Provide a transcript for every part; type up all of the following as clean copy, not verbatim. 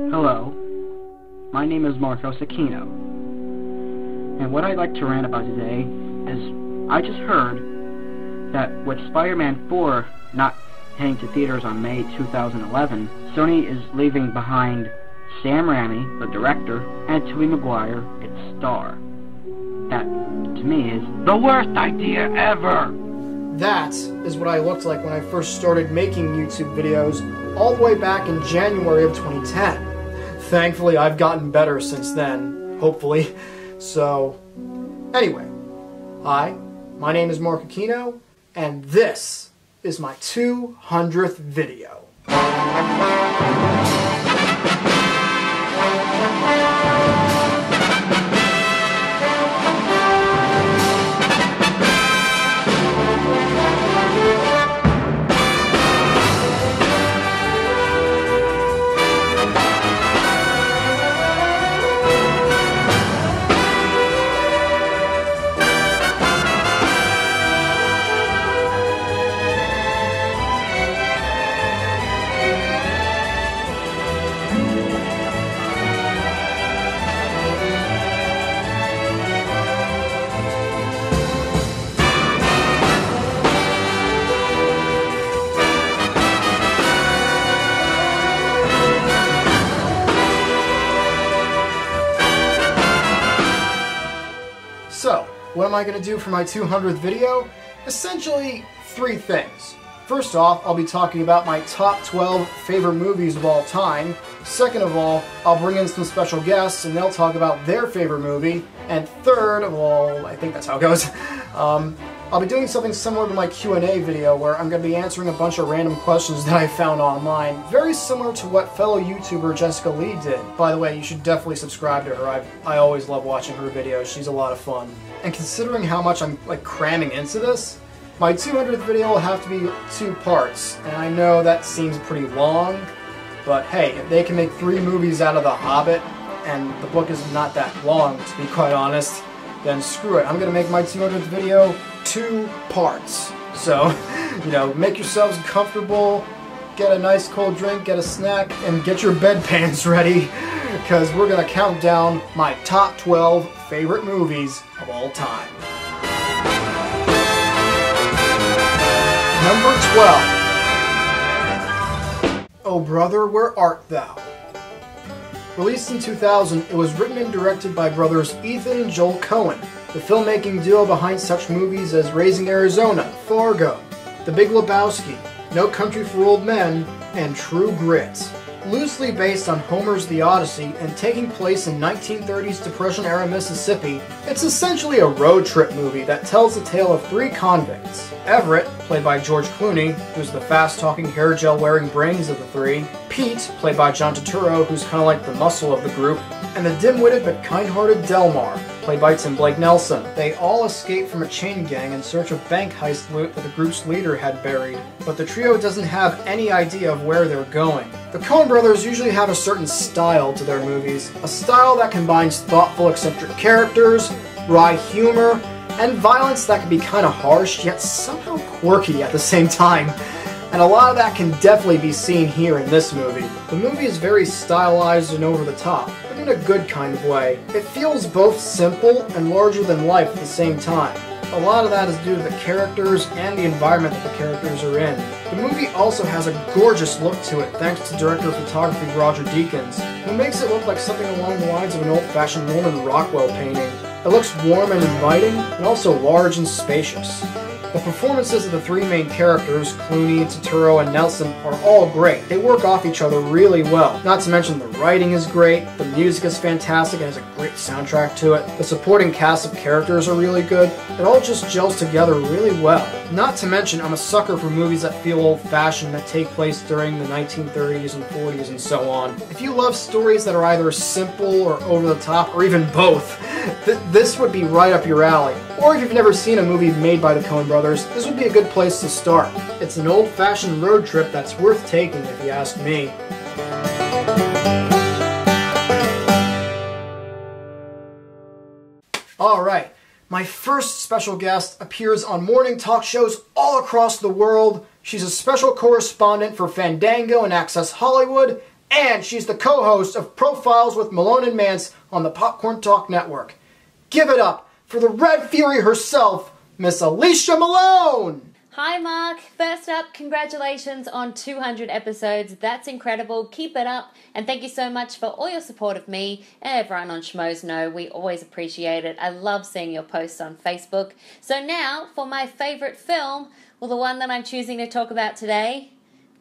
Hello, my name is Marc Aquino, and what I'd like to rant about today is I just heard that with Spider-Man 4 not heading to theaters on May 2011, Sony is leaving behind Sam Raimi, the director, and Tobey Maguire, its star. That, to me, is the worst idea ever! That is what I looked like when I first started making YouTube videos all the way back in January of 2010. Thankfully, I've gotten better since then, hopefully. So, anyway, hi, my name is Marc Aquino, and this is my 200th video. So, what am I going to do for my 200th video? Essentially, three things. First off, I'll be talking about my top 12 favorite movies of all time. Second of all, I'll bring in some special guests and they'll talk about their favorite movie. And third of all, I think that's how it goes, I'll be doing something similar to my Q&A video where I'm going to be answering a bunch of random questions that I found online. Very similar to what fellow YouTuber Jessica Lee did. By the way, you should definitely subscribe to her. I always love watching her videos. She's a lot of fun. And considering how much I'm cramming into this, my 200th video will have to be 2 parts. And I know that seems pretty long, but hey, if they can make 3 movies out of The Hobbit, and the book is not that long, to be quite honest, then screw it. I'm going to make my 200th video 2 parts. So, make yourselves comfortable, get a nice cold drink, get a snack, and get your bedpans ready, because we're going to count down my top 12 favorite movies of all time. Number 12. Oh brother, where art thou? Released in 2000, it was written and directed by brothers Ethan and Joel Coen, the filmmaking duo behind such movies as Raising Arizona, Fargo, The Big Lebowski, No Country for Old Men, and True Grit. Loosely based on Homer's The Odyssey and taking place in 1930s Depression-era Mississippi, it's essentially a road trip movie that tells the tale of 3 convicts. Everett, played by George Clooney, who's the fast-talking hair gel-wearing brains of the 3, Pete, played by John Turturro, who's kind of like the muscle of the group, and the dim-witted but kind-hearted Delmar, played by Tim Blake Nelson. They all escape from a chain gang in search of bank heist loot that the group's leader had buried, but the trio doesn't have any idea of where they're going. The Coen brothers usually have a certain style to their movies, a style that combines thoughtful, eccentric characters, wry humor, and violence that can be kind of harsh, yet somehow quirky at the same time. And a lot of that can definitely be seen here in this movie. The movie is very stylized and over the top, but in a good kind of way. It feels both simple and larger than life at the same time. A lot of that is due to the characters and the environment that the characters are in. The movie also has a gorgeous look to it thanks to director of photography Roger Deakins, who makes it look like something along the lines of an old-fashioned Norman Rockwell painting. It looks warm and inviting, and also large and spacious. The performances of the 3 main characters, Clooney, Turturro, and Nelson, are all great. They work off each other really well. Not to mention the writing is great, the music is fantastic and has a great soundtrack to it, the supporting cast of characters are really good, it all just gels together really well. Not to mention, I'm a sucker for movies that feel old-fashioned, that take place during the 1930s and 40s and so on. If you love stories that are either simple or over the top, or even both, this would be right up your alley. Or if you've never seen a movie made by the Coen brothers, this would be a good place to start. It's an old-fashioned road trip that's worth taking, if you ask me. Alright, my first special guest appears on morning talk shows all across the world. She's a special correspondent for Fandango and Access Hollywood, And she's the co-host of Profiles with Malone and Mance on the Popcorn Talk Network. Give it up for the Red Fury herself, Miss Alicia Malone! Hi Mark, first up, congratulations on 200 episodes, that's incredible, keep it up, and thank you so much for all your support of me, and everyone on Schmoes know we always appreciate it. I love seeing your posts on Facebook. So now, for my favourite film, well, the one that I'm choosing to talk about today,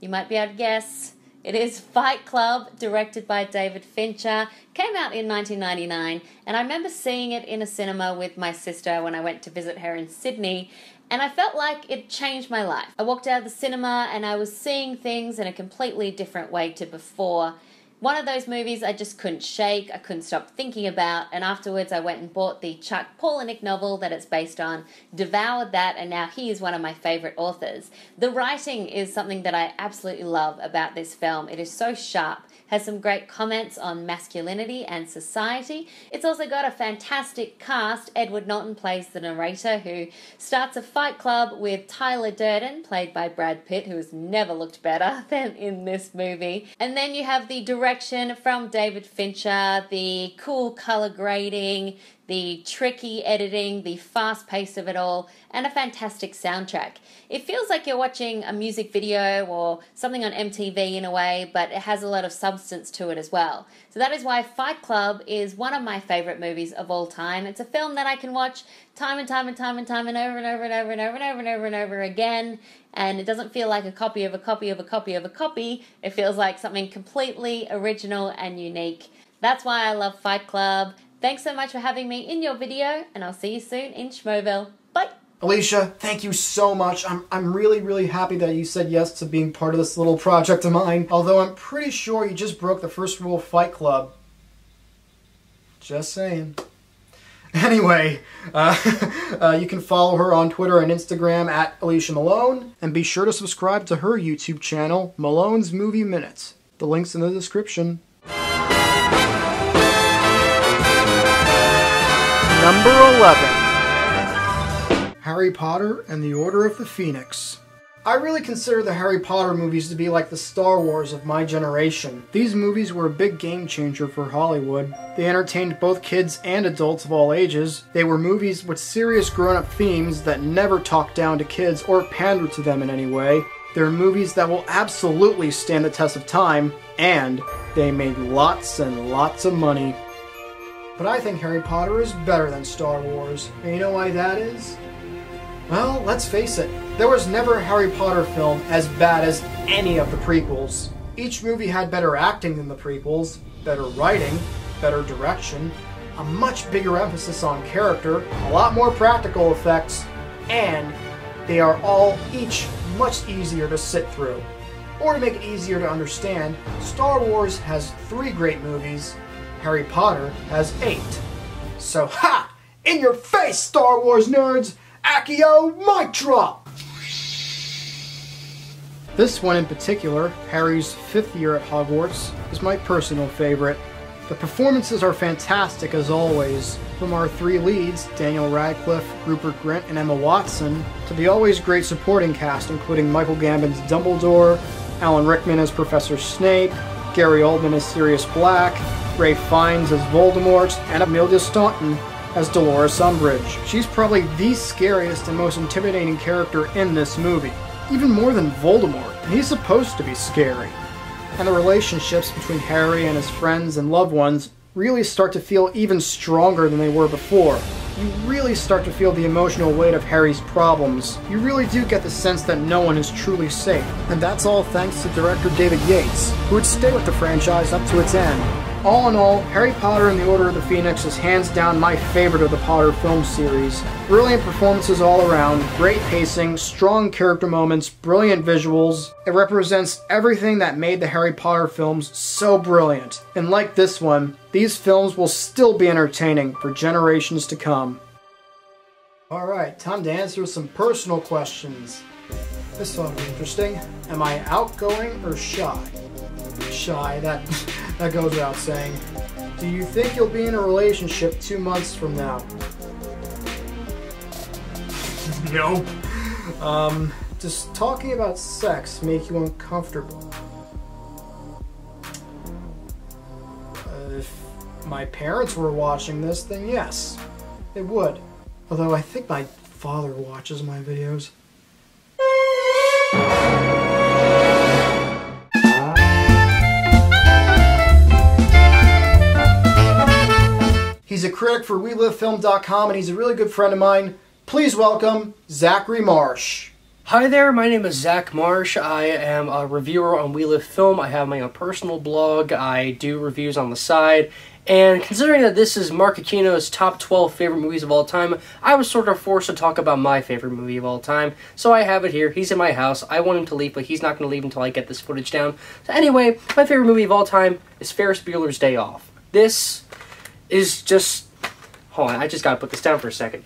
you might be able to guess, it is Fight Club, directed by David Fincher. Came out in 1999, and I remember seeing it in a cinema with my sister when I went to visit her in Sydney, and I felt like it changed my life. I walked out of the cinema and I was seeing things in a completely different way to before. One of those movies I just couldn't shake, I couldn't stop thinking about, and afterwards I went and bought the Chuck Palahniuk novel that it's based on, devoured that, and now he is one of my favourite authors. The writing is something that I absolutely love about this film. It is so sharp, has some great comments on masculinity and society. It's also got a fantastic cast. Edward Norton plays the narrator, who starts a fight club with Tyler Durden, played by Brad Pitt, who has never looked better than in this movie. And then you have the direction from David Fincher, the cool colour grading, the tricky editing, the fast pace of it all, and a fantastic soundtrack. It feels like you're watching a music video or something on MTV in a way, but it has a lot of substance to it as well. So that is why Fight Club is one of my favourite movies of all time. It's a film that I can watch time and time and time and time and over and over and over and over and over and over and over again. And it doesn't feel like a copy of a copy of a copy of a copy. It feels like something completely original and unique. That's why I love Fight Club. Thanks so much for having me in your video, and I'll see you soon in Schmoville. Bye! Alicia, thank you so much. I'm really happy that you said yes to being part of this little project of mine. Although I'm pretty sure you just broke the first rule of Fight Club. Just saying. Anyway, you can follow her on Twitter and Instagram at Alicia Malone, and be sure to subscribe to her YouTube channel, Malone's Movie Minutes. The link's in the description. Number 11. Harry Potter and the Order of the Phoenix. I really consider the Harry Potter movies to be like the Star Wars of my generation. These movies were a big game changer for Hollywood. They entertained both kids and adults of all ages. They were movies with serious grown-up themes that never talked down to kids or pandered to them in any way. They're movies that will absolutely stand the test of time, and they made lots and lots of money. But I think Harry Potter is better than Star Wars. And you know why that is? Well, let's face it, there was never a Harry Potter film as bad as any of the prequels. Each movie had better acting than the prequels, better writing, better direction, a much bigger emphasis on character, a lot more practical effects, and they are all each much easier to sit through. Or to make it easier to understand, Star Wars has 3 great movies, Harry Potter has 8. So, ha! In your face, Star Wars nerds! Accio mic drop! This one in particular, Harry's 5th year at Hogwarts, is my personal favorite. The performances are fantastic as always, from our 3 leads, Daniel Radcliffe, Rupert Grint, and Emma Watson, to the always great supporting cast including Michael Gambon's Dumbledore, Alan Rickman as Professor Snape, Gary Oldman as Sirius Black, Ralph Fiennes as Voldemort, and Amelia Staunton as Dolores Umbridge. She's probably the scariest and most intimidating character in this movie, even more than Voldemort, and he's supposed to be scary. And the relationships between Harry and his friends and loved ones really start to feel even stronger than they were before. You really start to feel the emotional weight of Harry's problems. You really do get the sense that no one is truly safe. And that's all thanks to director David Yates, who would stay with the franchise up to its end. All in all, Harry Potter and the Order of the Phoenix is hands down my favorite of the Potter film series. Brilliant performances all around, great pacing, strong character moments, brilliant visuals. It represents everything that made the Harry Potter films so brilliant. And like this one, these films will still be entertaining for generations to come. Alright, time to answer some personal questions. This ought to be interesting. Am I outgoing or shy? Shy, that goes without saying. Do you think you'll be in a relationship 2 months from now? Nope. Does talking about sex make you uncomfortable? my parents were watching this, then yes, it would. Although I think my father watches my videos. He's a critic for WeLiveFilm.com, and he's a really good friend of mine. Please welcome Zachary Marsh. Hi there, my name is Zach Marsh. I am a reviewer on We Live Film. I have my own personal blog. I do reviews on the side. And considering that this is Marc Aquino's top 12 favorite movies of all time, I was sort of forced to talk about my favorite movie of all time. So I have it here. He's in my house. I want him to leave, but he's not going to leave until I get this footage down. So anyway, my favorite movie of all time is Ferris Bueller's Day Off. This is just... Hold on, I just gotta put this down for a second.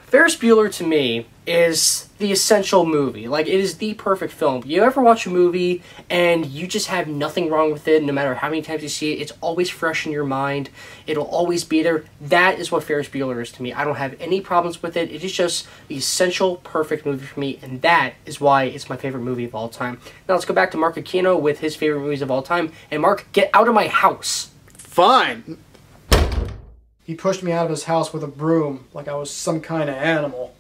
Ferris Bueller, to me, is the essential movie. Like, it is the perfect film. You ever watch a movie and you just have nothing wrong with it, no matter how many times you see it, it's always fresh in your mind, it'll always be there. That is what Ferris Bueller is to me. I don't have any problems with it. It is just the essential, perfect movie for me, and that is why it's my favorite movie of all time. Now let's go back to Marc Aquino with his favorite movies of all time. And Mark, get out of my house! Fine! He pushed me out of his house with a broom, like I was some kind of animal.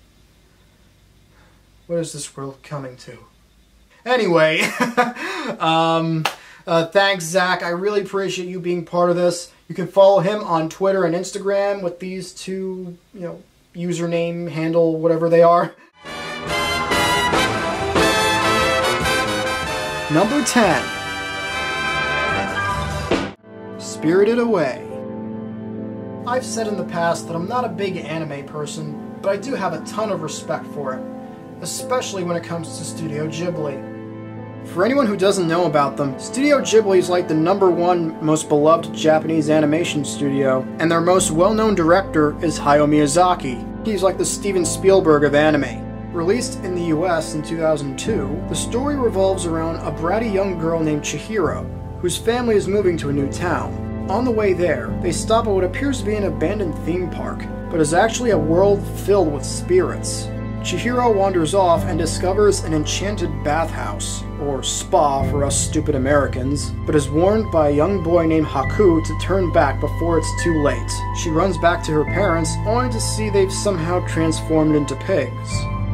What is this world coming to? Anyway, thanks, Zach. I really appreciate you being part of this. You can follow him on Twitter and Instagram with these two, username, handle, whatever they are. Number 10. Spirited Away. I've said in the past that I'm not a big anime person, but I do have a ton of respect for it, especially when it comes to Studio Ghibli. For anyone who doesn't know about them, Studio Ghibli is like the #1 most beloved Japanese animation studio, and their most well-known director is Hayao Miyazaki. He's like the Steven Spielberg of anime. Released in the US in 2002, the story revolves around a bratty young girl named Chihiro, whose family is moving to a new town. On the way there, they stop at what appears to be an abandoned theme park, but is actually a world filled with spirits. Chihiro wanders off and discovers an enchanted bathhouse, or spa for us stupid Americans, but is warned by a young boy named Haku to turn back before it's too late. She runs back to her parents, only to see they've somehow transformed into pigs.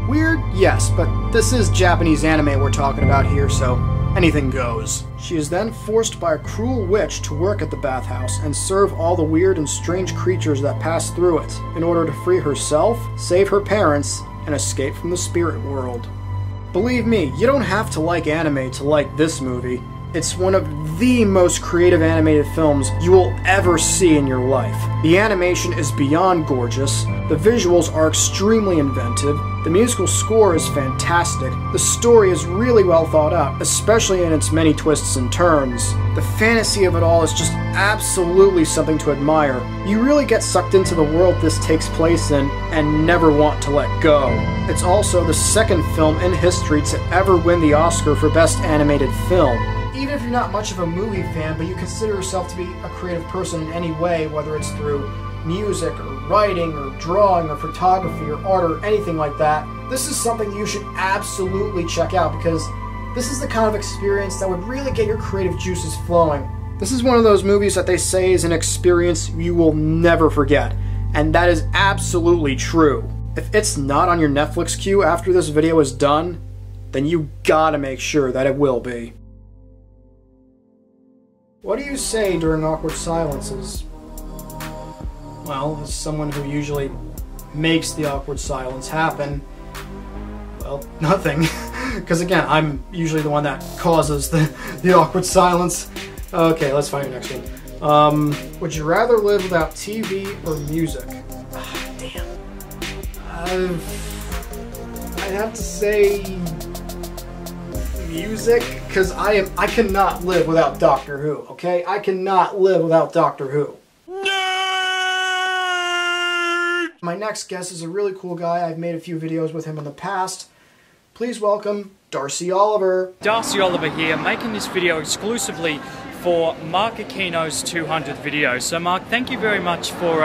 Weird? Yes, but this is Japanese anime we're talking about here, so anything goes. She is then forced by a cruel witch to work at the bathhouse and serve all the weird and strange creatures that pass through it, in order to free herself, save her parents, and escape from the spirit world. Believe me, you don't have to like anime to like this movie. It's one of the most creative animated films you will ever see in your life. The animation is beyond gorgeous, the visuals are extremely inventive, the musical score is fantastic, the story is really well thought out, especially in its many twists and turns. The fantasy of it all is just absolutely something to admire. You really get sucked into the world this takes place in and never want to let go. It's also the second film in history to ever win the Oscar for Best Animated Film. Even if you're not much of a movie fan, but you consider yourself to be a creative person in any way, whether it's through music, or writing, or drawing, or photography, or art, or anything like that, this is something you should absolutely check out, because this is the kind of experience that would really get your creative juices flowing. This is one of those movies that they say is an experience you will never forget, and that is absolutely true. If it's not on your Netflix queue after this video is done, then you gotta make sure that it will be. What do you say during awkward silences? Well, as someone who usually makes the awkward silence happen, well, nothing. Because again, I'm usually the one that causes the awkward silence. Okay, let's find your next one. Would you rather live without TV or music? Damn. I'd have to say music, because I cannot live without Doctor Who, okay? I cannot live without Doctor Who. My next guest is a really cool guy. I've made a few videos with him in the past. Please welcome Darcy Oliver. Darcy Oliver here, making this video exclusively for Marc Aquino's 200th video. So Mark, thank you very much for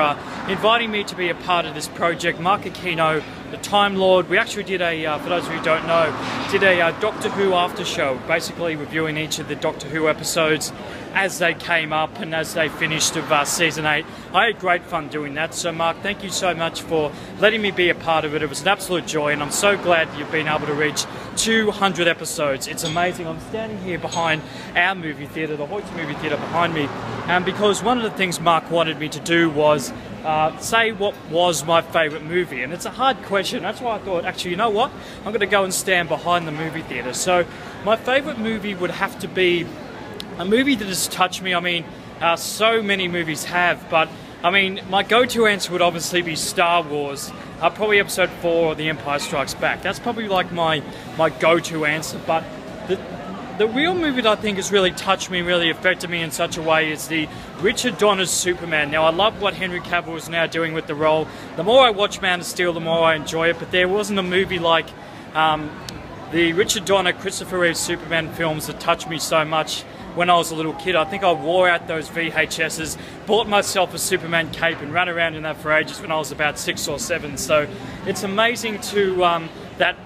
inviting me to be a part of this project. Marc Aquino, the Time Lord. We actually did for those of you who don't know, did a Doctor Who after show, basically reviewing each of the Doctor Who episodes. as they came up and as they finished of Season 8. I had great fun doing that. So Mark, thank you so much for letting me be a part of it. It was an absolute joy, and I'm so glad you've been able to reach 200 episodes. It's amazing. I'm standing here behind our movie theatre, the Hoyts movie theatre behind me, because one of the things Mark wanted me to do was say what was my favourite movie, and it's a hard question. That's why I thought, actually, you know what? I'm going to go and stand behind the movie theatre. So my favourite movie would have to be a movie that has touched me. I mean, so many movies have, but I mean, my go-to answer would obviously be Star Wars, probably Episode 4 or The Empire Strikes Back. That's probably like my go-to answer, but the real movie that I think has really touched me, really affected me in such a way is the Richard Donner's Superman. Now, I love what Henry Cavill is now doing with the role. The more I watch Man of Steel, the more I enjoy it, but there wasn't a movie like the Richard Donner, Christopher Reeve Superman films that touched me so much when I was a little kid. I think I wore out those VHSs, bought myself a Superman cape and ran around in that for ages when I was about 6 or 7. So it's amazing to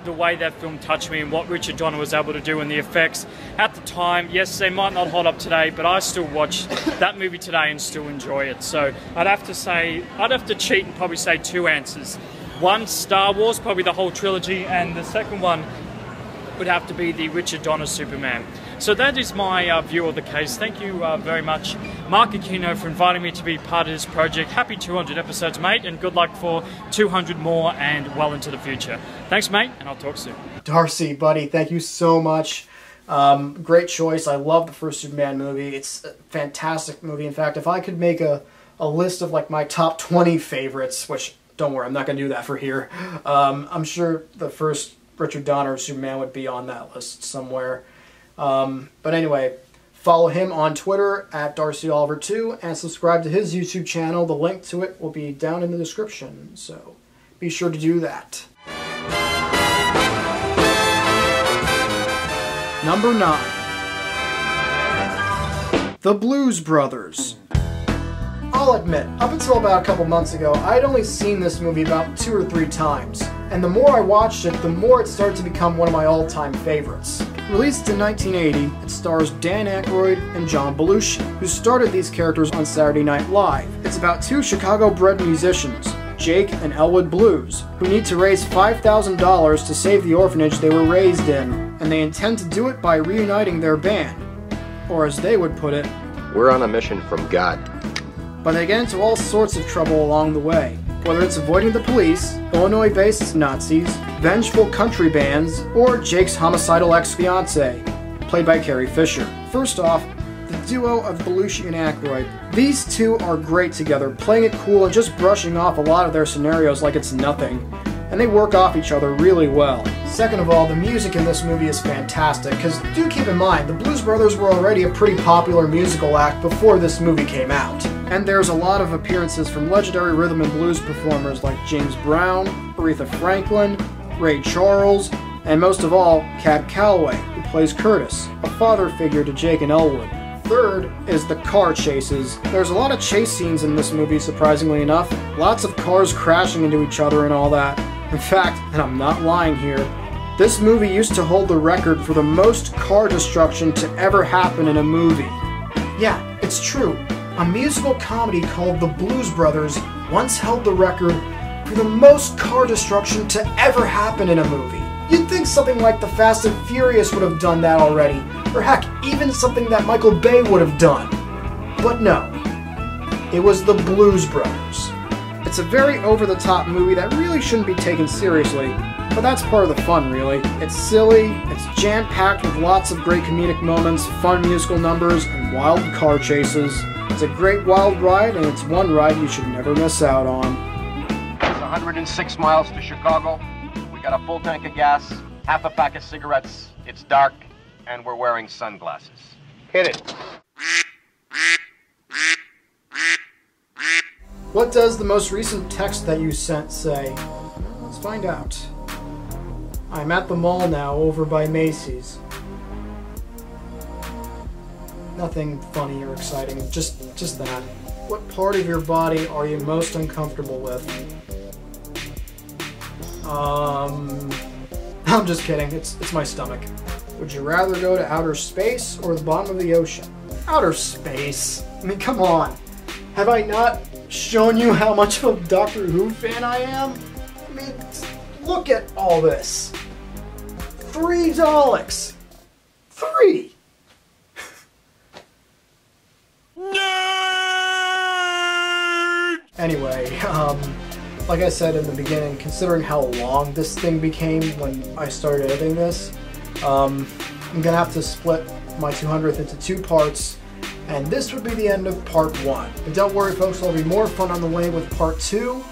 the way that film touched me and what Richard Donner was able to do and the effects at the time. Yes, they might not hold up today, but I still watch that movie today and still enjoy it. So I'd have to cheat and probably say 2 answers. One, Star Wars, probably the whole trilogy, and the second one would have to be the Richard Donner Superman. So that is my view of the case. Thank you very much, Marc Aquino, for inviting me to be part of this project. Happy 200 episodes, mate, and good luck for 200 more and well into the future. Thanks, mate, and I'll talk soon. Darcy, buddy, thank you so much. Great choice. I love the first Superman movie. It's a fantastic movie. In fact, if I could make a list of like my top 20 favorites, which, don't worry, I'm not going to do that for here, I'm sure the first Richard Donner Superman would be on that list somewhere. But anyway, follow him on Twitter at DarcyOliver2 and subscribe to his YouTube channel. The link to it will be down in the description, so be sure to do that. Number 9. The Blues Brothers. I'll admit, up until about a couple months ago, I'd only seen this movie about 2 or 3 times, and the more I watched it, the more it started to become one of my all-time favorites. Released in 1980, it stars Dan Aykroyd and John Belushi, who started these characters on Saturday Night Live. It's about 2 Chicago-bred musicians, Jake and Elwood Blues, who need to raise $5,000 to save the orphanage they were raised in, and they intend to do it by reuniting their band. Or as they would put it, we're on a mission from God. But they get into all sorts of trouble along the way, whether it's avoiding the police, Illinois-based Nazis, vengeful country bands, or Jake's homicidal ex-fiancée, played by Carrie Fisher. First off, the duo of Belushi and Aykroyd. These two are great together, playing it cool and just brushing off a lot of their scenarios like it's nothing, and they work off each other really well. Second of all, the music in this movie is fantastic, because do keep in mind, the Blues Brothers were already a pretty popular musical act before this movie came out. And there's a lot of appearances from legendary rhythm and blues performers like James Brown, Aretha Franklin, Ray Charles, and most of all, Cab Calloway, who plays Curtis, a father figure to Jake and Elwood. Third is the car chases. There's a lot of chase scenes in this movie, surprisingly enough. Lots of cars crashing into each other and all that. In fact, and I'm not lying here, this movie used to hold the record for the most car destruction to ever happen in a movie. Yeah, it's true. A musical comedy called The Blues Brothers once held the record for the most car destruction to ever happen in a movie. You'd think something like The Fast and Furious would have done that already, or heck, even something that Michael Bay would have done. But no, it was The Blues Brothers. It's a very over-the-top movie that really shouldn't be taken seriously, but that's part of the fun, really. It's silly, it's jam-packed with lots of great comedic moments, fun musical numbers, and wild car chases. It's a great wild ride, and it's one ride you should never miss out on. It's 106 miles to Chicago. We got a full tank of gas, half a pack of cigarettes. It's dark, and we're wearing sunglasses. Hit it. What does the most recent text that you sent say? Let's find out. I'm at the mall now, over by Macy's. Nothing funny or exciting, just that. What part of your body are you most uncomfortable with? I'm just kidding, it's my stomach. Would you rather go to outer space or the bottom of the ocean? outer space. I mean, come on. Have I not shown you how much of a Doctor Who fan I am? I mean, look at all this. 3 Daleks. 3! Anyway, like I said in the beginning, considering how long this thing became when I started editing this, I'm gonna have to split my 200th into 2 parts, and this would be the end of part 1. But don't worry folks, there'll be more fun on the way with part 2.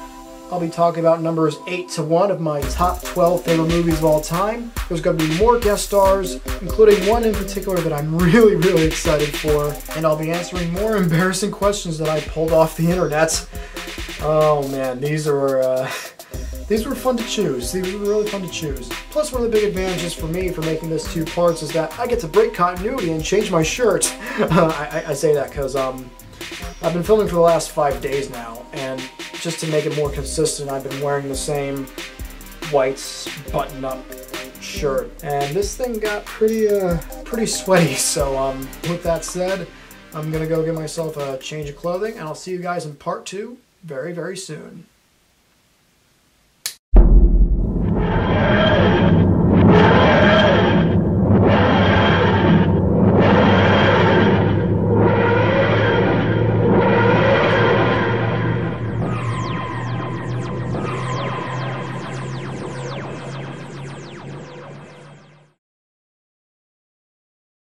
I'll be talking about numbers 8 to 1 of my top 12 favorite movies of all time. There's going to be more guest stars, including one in particular that I'm really excited for. And I'll be answering more embarrassing questions that I pulled off the internet. Oh man, these were fun to choose. These were really fun to choose. Plus, one of the big advantages for me for making this 2 parts is that I get to break continuity and change my shirt. I say that because I've been filming for the last 5 days now, and just to make it more consistent, I've been wearing the same white button-up shirt. And this thing got pretty sweaty, so with that said, I'm gonna go get myself a change of clothing, and I'll see you guys in part 2 very soon.